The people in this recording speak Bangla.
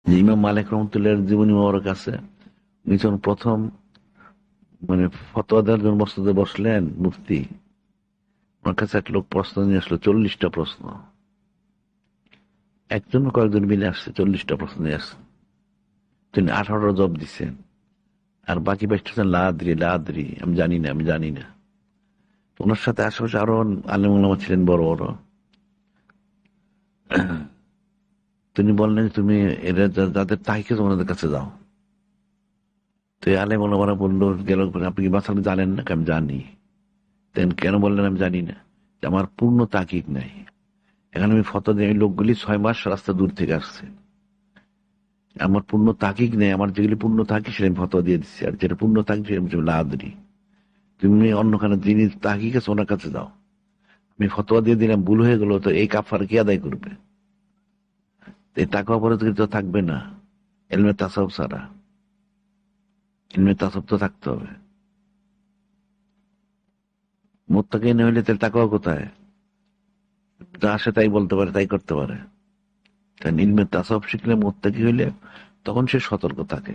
যে ইমাম মালিক রহমতুল্লাহর জীবনী মোবারক আছে, উনি যখন প্রথম মানে ফতোয়া দেওয়ার জন্য মসজিদে বসলেন মুফতি, ওনার কাছে এক লোক প্রশ্ন নিয়ে আসলো, 40টা প্রশ্ন। একজন কয়েকজন মিলে আসছে, 40টা প্রশ্ন নিয়ে আসছে। তিনি 18টা জবাব দিচ্ছেন, আর বাকি 22টা লাদ্রি লাদ্রি, আমি জানি না, আমি জানি না। ওনার সাথে আশেপাশে আরো আলেম ওলামা ছিলেন বড় বড়। তিনি বললেন, তুমি এরা যাদের তাহিকে ওনাদের কাছে যাও। তো এই আলেম ওলামারা বললো, গেল, আপনি কি মাসালা জানেন না? আমি জানি। তেন কেন বললেন আমি জানি না? যে আমার পূর্ণ তাকিক নাই। এখানে আমি ফটো দিই, এই লোকগুলি 6 মাস রাস্তা দূর থেকে আসছে, আমার পূর্ণ তাকিক নেই। আমার যেগুলি পূর্ণ তাকিক সেটা আমি ফটো দিয়ে দিচ্ছি, আর যেটা পূর্ণ তাকিক সেটা লাদ্রি। তুমি অন্যখানে যিনি তাকিক আছে ওনার কাছে যাও। আমি ফতোয়া দিয়ে দিলাম, ভুল হয়ে গেল, তো এই কাফার কি আদায় করবে? এই টাকা অপরাধী তো থাকবে না এলমে তাসাউফ ছাড়া। এলমে তাসাউফ তো থাকতে হবে। মোত্তাকি না হইলে তাহলে টাকাও কোথায়? যা আসে তাই বলতে পারে, তাই করতে পারে। তাই ইলমে তাসাউফ শিখলে, মোত্তাকি হইলে তখন সে সতর্ক থাকে।